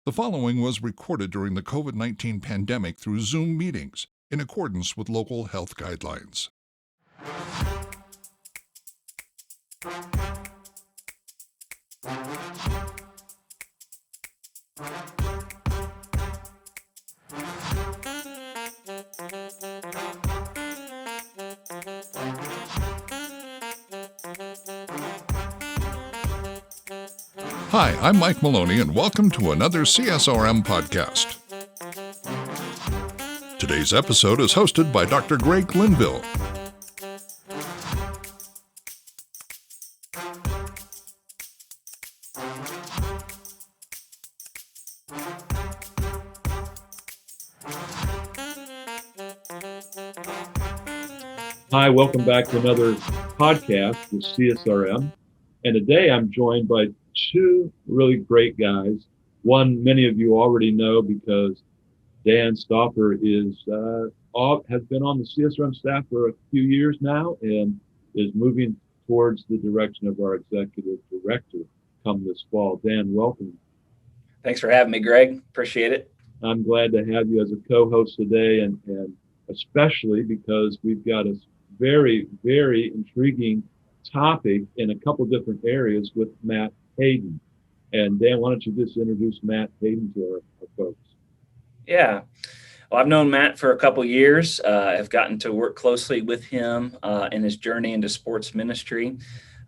The following was recorded during the COVID-19 pandemic through Zoom meetings in accordance with local health guidelines. Hi, I'm Mike Maloney, and welcome to another CSRM podcast. Today's episode is hosted by Dr. Greg Linville. Hi, welcome back to another podcast with CSRM. And today I'm joined by two really great guys. One many of you already know because Dan Stoffer has been on the CSRM staff for a few years now and is moving towards the direction of our executive director come this fall. Dan, welcome. Thanks for having me, Greg. Appreciate it. I'm glad to have you as a co-host today, and especially because we've got a very, very intriguing topic in a couple different areas with Matt Hayden. And Dan, why don't you just introduce Matt Hayden to our folks? Yeah. Well, I've known Matt for a couple years. I've gotten to work closely with him in his journey into sports ministry.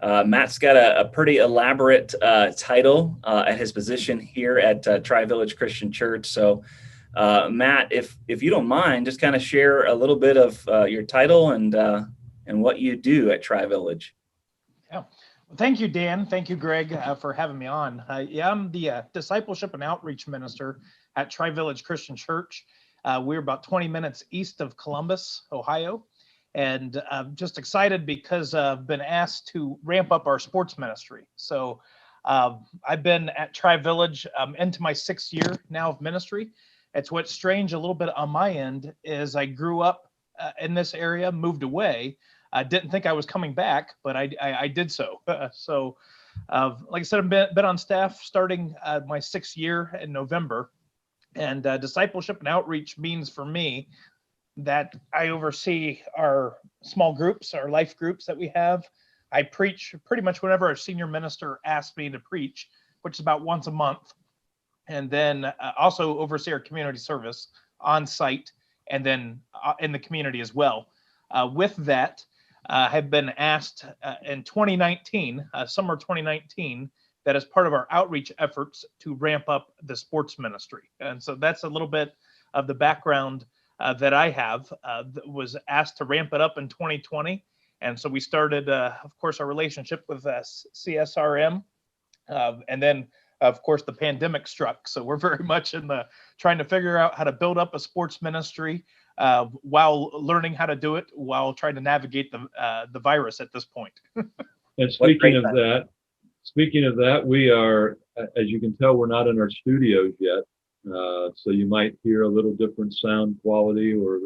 Matt's got a pretty elaborate title at his position here at Tri-Village Christian Church. So, Matt, if you don't mind, just kind of share a little bit of your title and what you do at Tri-Village. Yeah. Well, thank you, Dan. Thank you, Greg, for having me on. I'm the discipleship and outreach minister at Tri-Village Christian Church. We're about 20 minutes east of Columbus, Ohio. And I'm just excited because I've been asked to ramp up our sports ministry. So I've been at Tri-Village into my 6th year now of ministry. It's what's strange a little bit on my end is I grew up in this area, moved away. I didn't think I was coming back, but I did so. Like I said, I've been on staff starting my 6th year in November. And discipleship and outreach means for me that I oversee our small groups, our life groups that we have. I preach pretty much whenever our senior minister asks me to preach, which is about once a month. And then also oversee our community service on site and then in the community as well. With that, have been asked in 2019, summer 2019, that as part of our outreach efforts to ramp up the sports ministry. And so that's a little bit of the background that I have. Was asked to ramp it up in 2020. And so we started, of course, our relationship with CSRM. And then, of course, the pandemic struck. So we're very much in the trying to figure out how to build up a sports ministry while learning how to do it, while trying to navigate the virus at this point. And speaking of that, we are, as you can tell, we're not in our studios yet. So you might hear a little different sound quality or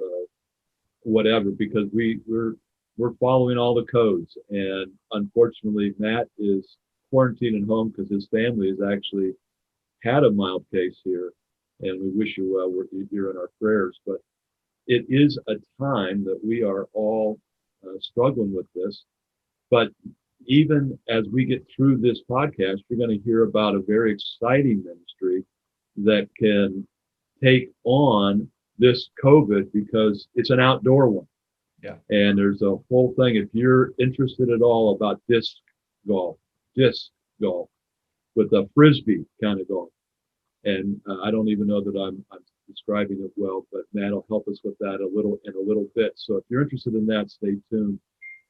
whatever, because we're following all the codes. And unfortunately, Matt is quarantined at home because his family has actually had a mild case here, and we wish you well. You're in our prayers, but it is a time that we are all struggling with this. But even as we get through this podcast, you're going to hear about a very exciting ministry that can take on this COVID because it's an outdoor one. Yeah. And there's a whole thing, if you're interested at all about disc golf with a frisbee kind of golf. And I don't even know that I'm describing it well, but Matt will help us with that in a little bit. So if you're interested in that, stay tuned.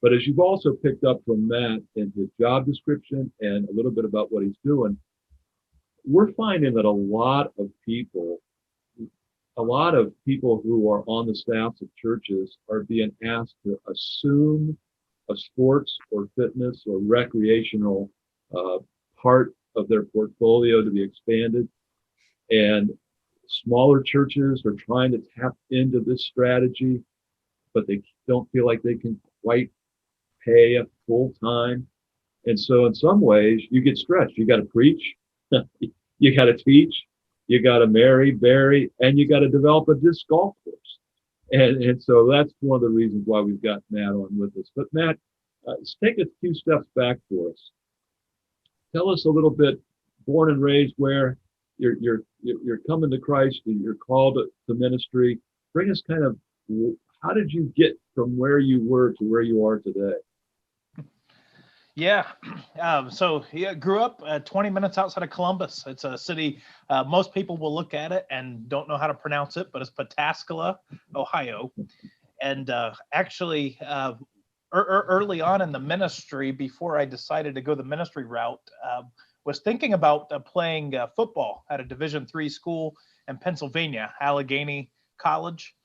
But as you've also picked up from Matt in his job description and a little bit about what he's doing, we're finding that a lot of people who are on the staffs of churches are being asked to assume a sports or fitness or recreational part of their portfolio to be expanded. And smaller churches are trying to tap into this strategy, but they don't feel like they can quite pay a full time. And so in some ways you get stretched. You got to preach, you got to teach, you got to marry, bury, and you got to develop a disc golf course. And so that's one of the reasons why we've got Matt on with us. But Matt, let's take a few steps back for us. Tell us a little bit, born and raised where you're coming to Christ, and you're called to ministry. Bring us kind of, how did you get from where you were to where you are today? Yeah. So grew up 20 minutes outside of Columbus. It's a city, most people will look at it and don't know how to pronounce it, but it's Pataskala, Ohio. And actually, early on in the ministry, before I decided to go the ministry route, was thinking about playing football at a Division III school in Pennsylvania, Allegheny College,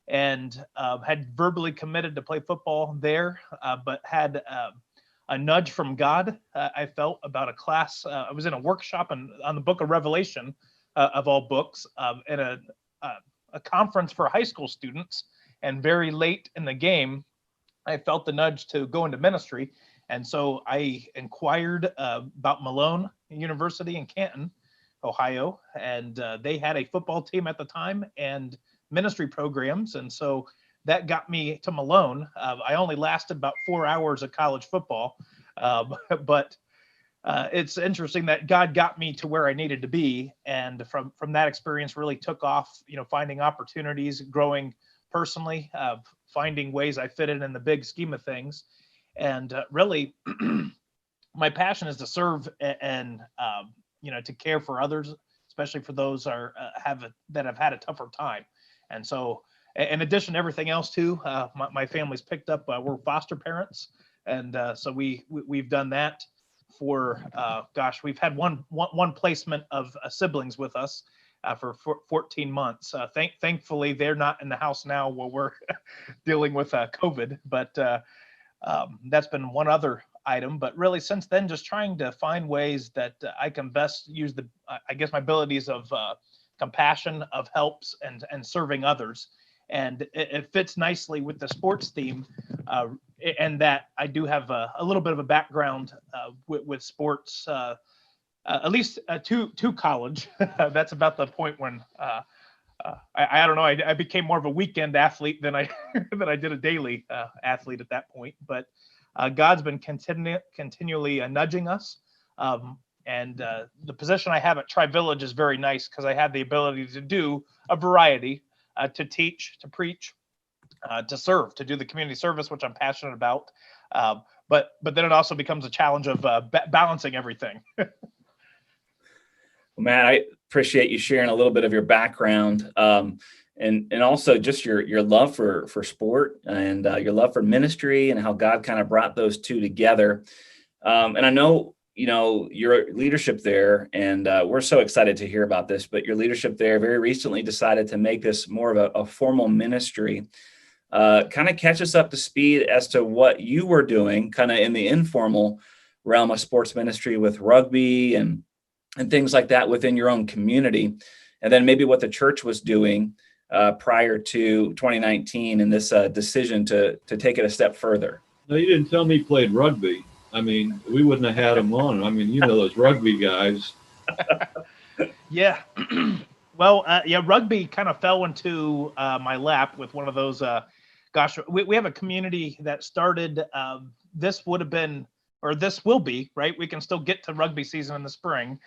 and had verbally committed to play football there, but had a nudge from God, I felt, about a class. I was in a workshop on the book of Revelation, of all books, at a conference for high school students, and very late in the game, I felt the nudge to go into ministry. And so I inquired about Malone University in Canton, Ohio, and they had a football team at the time and ministry programs. And so that got me to Malone. I only lasted about 4 hours of college football, but it's interesting that God got me to where I needed to be. And from that experience really took off, finding opportunities, growing personally, finding ways I fit in the big scheme of things. And really, my passion is to serve and to care for others, especially for those that have had a tougher time. And so, in addition to everything else too, my family's picked up. We're foster parents, and so we've done that for we've had one placement of siblings with us for 14 months. Thankfully, they're not in the house now while we're dealing with COVID, but that's been one other item. But really, since then, just trying to find ways that I can best use my abilities of compassion, of helps, and serving others. And it fits nicely with the sports theme, and that I do have a little bit of a background with sports, at least to college. That's about the point when I don't know. I became more of a weekend athlete than I did a daily athlete at that point. But God's been continually nudging us. And the position I have at Tri-Village is very nice because I have the ability to do a variety, to teach, to preach, to serve, to do the community service, which I'm passionate about. But then it also becomes a challenge of balancing everything. Well, Matt, I appreciate you sharing a little bit of your background, and also just your love for sport and your love for ministry and how God kind of brought those two together. And I know, your leadership there, and we're so excited to hear about this, but your leadership there very recently decided to make this more of a formal ministry. Kind of catch us up to speed as to what you were doing kind of in the informal realm of sports ministry with rugby and things like that within your own community. And then maybe what the church was doing prior to 2019 and this decision to take it a step further. No, you didn't tell me he played rugby. I mean, we wouldn't have had him on. I mean, those rugby guys. Yeah. Well, rugby kind of fell into my lap with one of those. We have a community that started. This would have been, or this will be, right? We can still get to rugby season in the spring.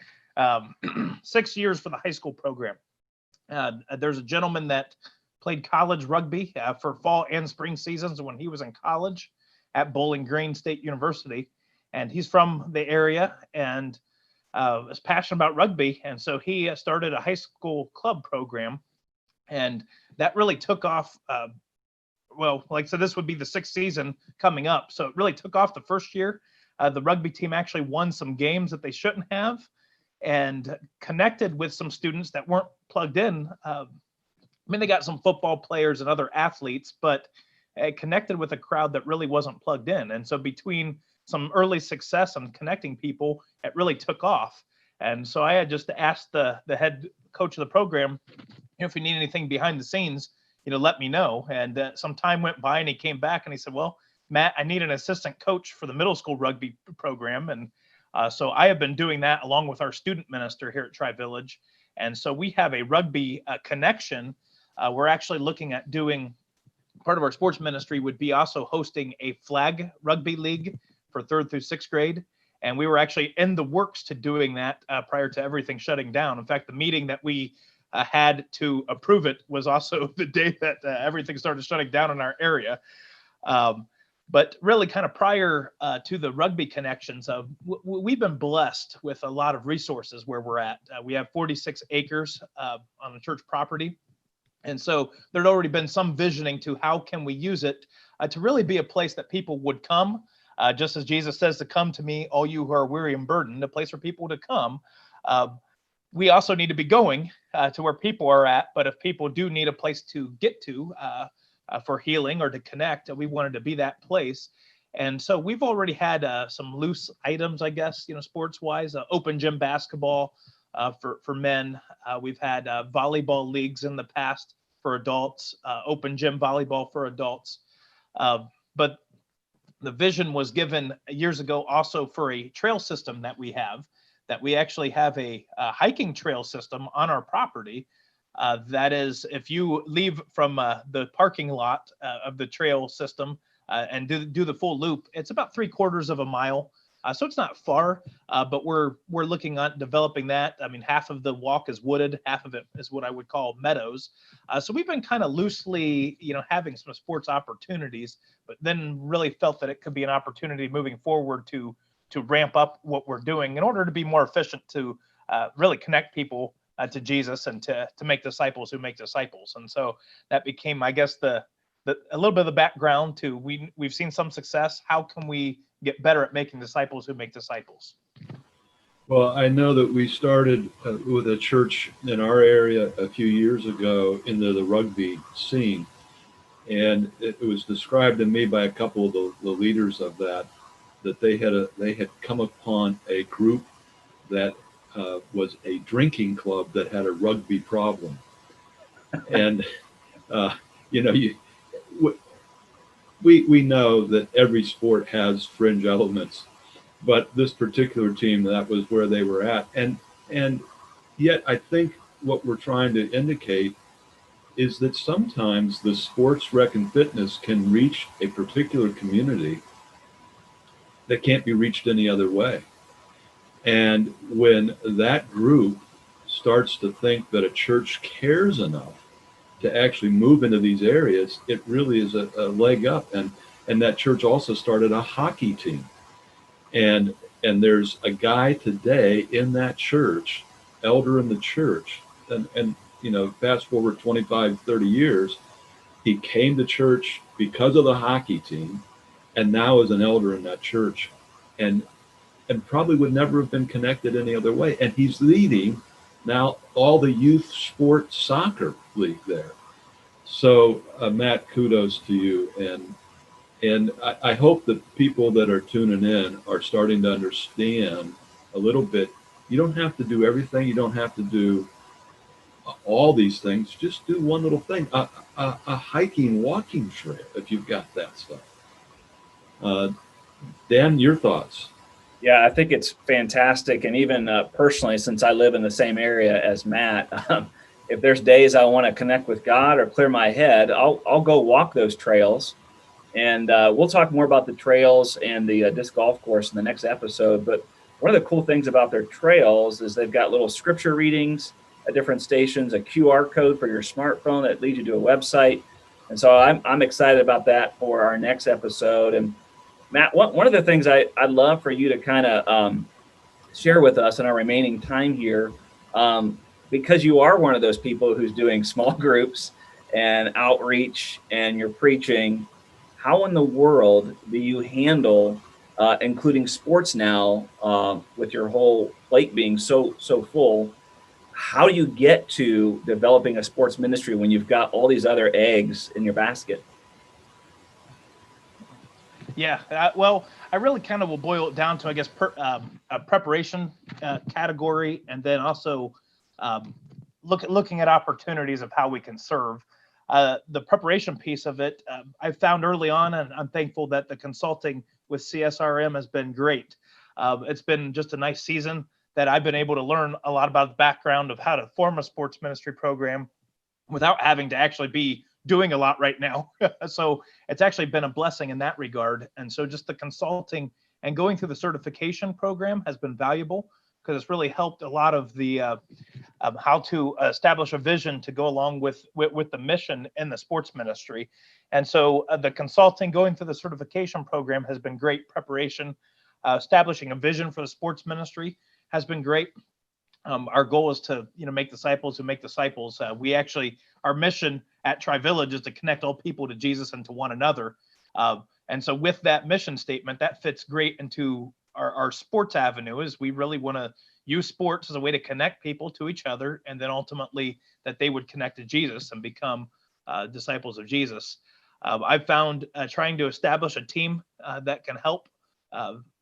6 years for the high school program. There's a gentleman that played college rugby for fall and spring seasons when he was in college at Bowling Green State University. And he's from the area and is passionate about rugby. And so he started a high school club program. And that really took off. So this would be the sixth season coming up. So it really took off the first year. The rugby team actually won some games that they shouldn't have and connected with some students that weren't plugged in. They got some football players and other athletes, but it connected with a crowd that really wasn't plugged in. And so between some early success and connecting people, it really took off. And so I had just asked the head coach of the program, if you need anything behind the scenes, let me know. And some time went by and he came back and he said, well, Matt, I need an assistant coach for the middle school rugby program. And so I have been doing that along with our student minister here at Tri-Village. And so we have a rugby connection. We're actually looking at doing, part of our sports ministry would be also hosting a flag rugby league for 3rd through 6th grade. And we were actually in the works to doing that prior to everything shutting down. In fact, the meeting that we had to approve it was also the day that everything started shutting down in our area. But really kind of prior to the rugby connections, we've been blessed with a lot of resources where we're at. We have 46 acres on the church property. And so there'd already been some visioning to how can we use it to really be a place that people would come, just as Jesus says to come to me, all you who are weary and burdened, a place for people to come. We also need to be going to where people are at, but if people do need a place to get to for healing or to connect, we wanted to be that place. And so we've already had some loose items, I guess, sports wise, open gym basketball for men. We've had volleyball leagues in the past for adults, open gym volleyball for adults. But the vision was given years ago also for a trail system that we actually have a hiking trail system on our property. That is, if you leave from the parking lot of the trail system and do the full loop, it's about 3/4 of a mile. So it's not far, but we're looking at developing that. I mean, half of the walk is wooded, half of it is what I would call meadows. So we've been kind of loosely, having some sports opportunities, but then really felt that it could be an opportunity moving forward to ramp up what we're doing in order to be more efficient to really connect people to Jesus and to make disciples who make disciples. And so that became, I guess, a little bit of the background to we've seen some success. How can we get better at making disciples who make disciples? Well, I know that we started with a church in our area a few years ago into the rugby scene. And it was described to me by a couple of the leaders of that they had come upon a group that was a drinking club that had a rugby problem. And, we know that every sport has fringe elements, but this particular team, that was where they were at. And yet I think what we're trying to indicate is that sometimes the sports rec and fitness can reach a particular community that can't be reached any other way. And when that group starts to think that a church cares enough to actually move into these areas, it really is a leg up. And that church also started a hockey team. And there's a guy today in that church, elder in the church, and fast forward 25, 30 years, he came to church because of the hockey team and now is an elder in that church and probably would never have been connected any other way. And he's leading now all the youth sport soccer league there. So Matt, kudos to you. And I hope that people that are tuning in are starting to understand a little bit. You don't have to do everything. You don't have to do all these things. Just do one little thing, a hiking, walking trail, if you've got that stuff. Dan, your thoughts? Yeah, I think it's fantastic. And even personally, since I live in the same area as Matt, if there's days I want to connect with God or clear my head, I'll go walk those trails. And we'll talk more about the trails and the disc golf course in the next episode. But one of the cool things about their trails is they've got little scripture readings at different stations, a QR code for your smartphone that leads you to a website. And so I'm excited about that for our next episode. And Matt, one of the things I'd love for you to kind of share with us in our remaining time here, because you are one of those people who's doing small groups and outreach and you're preaching, how in the world do you handle including sports now with your whole plate being so full? How do you get to developing a sports ministry when you've got all these other eggs in your basket? Yeah, well, I really kind of will boil it down to, I guess, a preparation category, and then also looking at opportunities of how we can serve. The preparation piece of it, I found early on, and I'm thankful that the consulting with CSRM has been great. It's been just a nice season. that I've been able to learn a lot about the background of how to form a sports ministry program without having to actually be doing a lot right now. So it's actually been a blessing in that regard. And so just the consulting and going through the certification program has been valuable, because it's really helped a lot of the how to establish a vision to go along with the mission in the sports ministry. And so the consulting, going through the certification program has been great preparation. Establishing a vision for the sports ministry has been great. Our goal is to, make disciples who make disciples. Our mission at Tri-Village is to connect all people to Jesus and to one another. And so with that mission statement, that fits great into our sports avenue, is we really want to use sports as a way to connect people to each other, and then ultimately that they would connect to Jesus and become disciples of Jesus. I've found trying to establish a team that can help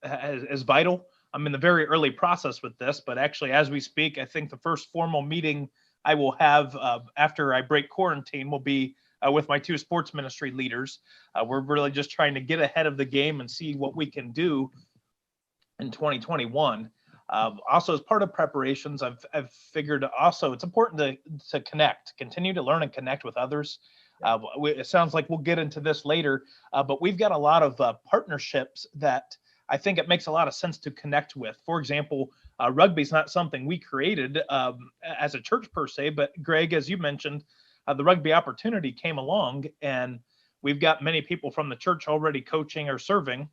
is vital. I'm in the very early process with this, but actually as we speak, I think the first formal meeting I will have after I break quarantine will be with my two sports ministry leaders. We're really just trying to get ahead of the game and see what we can do in 2021. Also, as part of preparations, I've figured also it's important to continue to learn and connect with others. It sounds like we'll get into this later, but we've got a lot of partnerships that I think it makes a lot of sense to connect with. For example, rugby is not something we created as a church per se, but Greg, as you mentioned, the rugby opportunity came along, and we've got many people from the church already coaching or serving.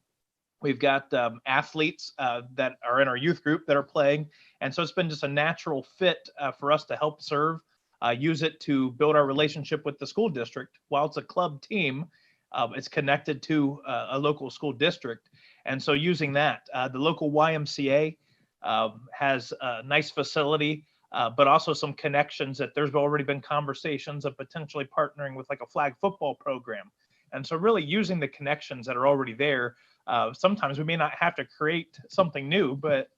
We've got athletes that are in our youth group that are playing. And so it's been just a natural fit for us to help serve, use it to build our relationship with the school district. While it's a club team, it's connected to a local school district. And so using that, the local YMCA has a nice facility, but also some connections that there's already been conversations of potentially partnering with like a flag football program. And so really using the connections that are already there. Sometimes we may not have to create something new, but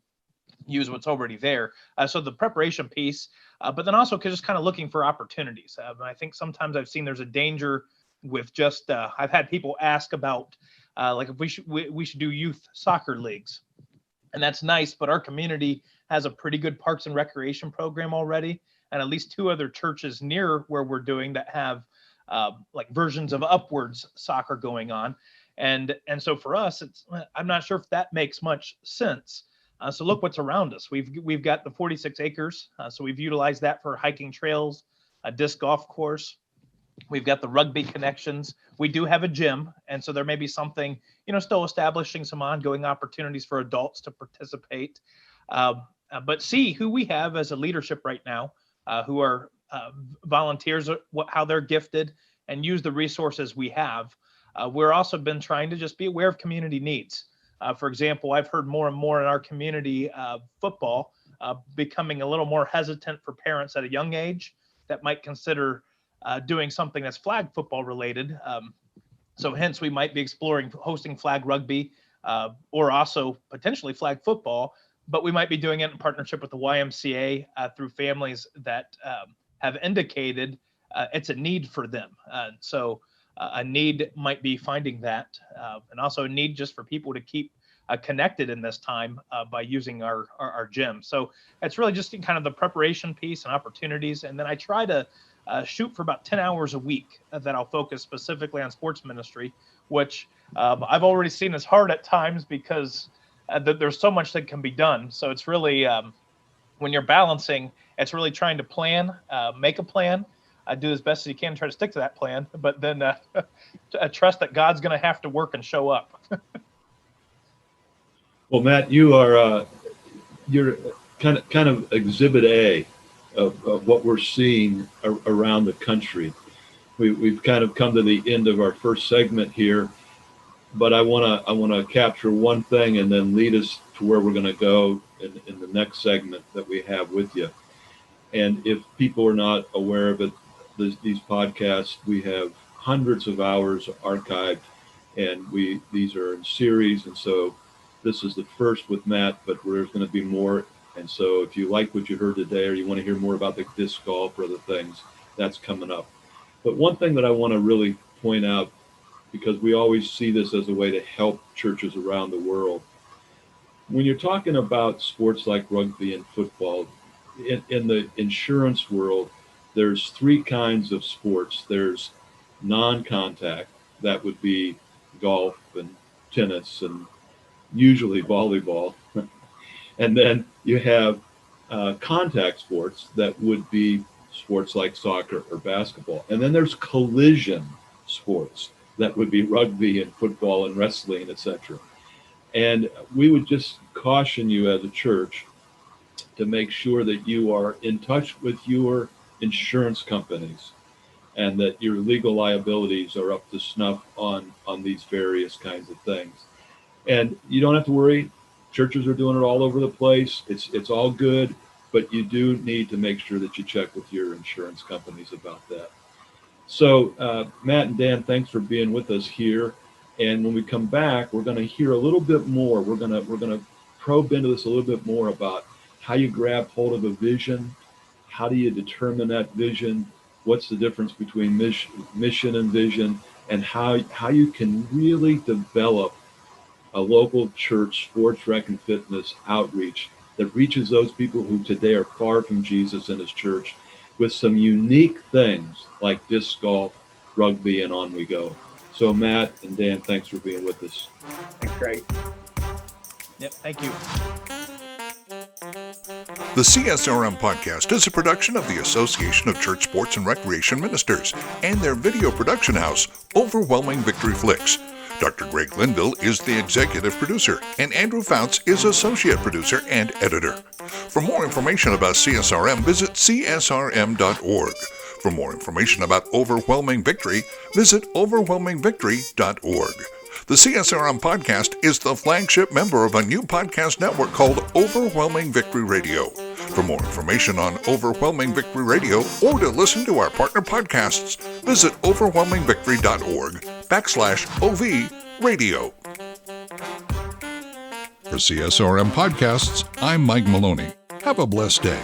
use what's already there. So the preparation piece, but then also just kind of looking for opportunities. I think sometimes I've seen there's a danger with just, I've had people ask about like if we should do youth soccer leagues. And that's nice, but our community has a pretty good parks and recreation program already, and at least two other churches near where we're doing that have like versions of upwards soccer going on. And so for us, I'm not sure if that makes much sense. So look what's around us. We've got the 46 acres. So we've utilized that for hiking trails, a disc golf course. We've got the rugby connections. We do have a gym. And so there may be something, still establishing some ongoing opportunities for adults to participate. But see who we have as a leadership right now, who are volunteers, how they're gifted, and use the resources we have. We're also been trying to just be aware of community needs. For example, I've heard more and more in our community football becoming a little more hesitant for parents at a young age that might consider doing something that's flag football related. So hence we might be exploring hosting flag rugby or also potentially flag football, but we might be doing it in partnership with the YMCA through families that have indicated it's a need for them. So a need might be finding that, and also a need just for people to keep connected in this time by using our gym. So it's really just kind of the preparation piece and opportunities. And then I try to shoot for about 10 hours a week that I'll focus specifically on sports ministry, which I've already seen is hard at times because there's so much that can be done. So it's really, when you're balancing, it's really trying to plan, make a plan, do as best as you can, try to stick to that plan, but then trust that God's going to have to work and show up. Well, Matt, you're kind of exhibit A of what we're seeing around the country. We've kind of come to the end of our first segment here, but I want to capture one thing and then lead us to where we're going to go in the next segment that we have with you. And if people are not aware of it, these podcasts, we have hundreds of hours archived, and these are in series. And so this is the first with Matt, but there's going to be more. And so if you like what you heard today, or you want to hear more about the disc golf or other things, that's coming up. But one thing that I want to really point out, because we always see this as a way to help churches around the world, when you're talking about sports like rugby and football, in the insurance world, there's three kinds of sports. There's non-contact, that would be golf and tennis and usually volleyball. And then you have contact sports that would be sports like soccer or basketball. And then there's collision sports that would be rugby and football and wrestling, etc. And we would just caution you as a church to make sure that you are in touch with your insurance companies and that your legal liabilities are up to snuff on these various kinds of things. And you don't have to worry. Churches are doing it all over the place. It's all good, but you do need to make sure that you check with your insurance companies about that. So Matt and Dan, thanks for being with us here. And when we come back, we're going to hear a little bit more. We're going to probe into this a little bit more about how you grab hold of a vision, how do you determine that vision, what's the difference between mission and vision, and how you can really develop a local church sports, rec, and fitness outreach that reaches those people who today are far from Jesus and his church with some unique things like disc golf, rugby, and on we go. So Matt and Dan, thanks for being with us. Thanks, Greg. Yep, thank you. The CSRM podcast is a production of the Association of Church Sports and Recreation Ministers and their video production house, Overwhelming Victory Flicks. Dr. Greg Linville is the executive producer, and Andrew Fouts is associate producer and editor. For more information about CSRM, visit csrm.org. For more information about Overwhelming Victory, visit overwhelmingvictory.org. The CSRM podcast is the flagship member of a new podcast network called Overwhelming Victory Radio. For more information on Overwhelming Victory Radio or to listen to our partner podcasts, visit overwhelmingvictory.org/OV Radio. For CSRM Podcasts, I'm Mike Maloney. Have a blessed day.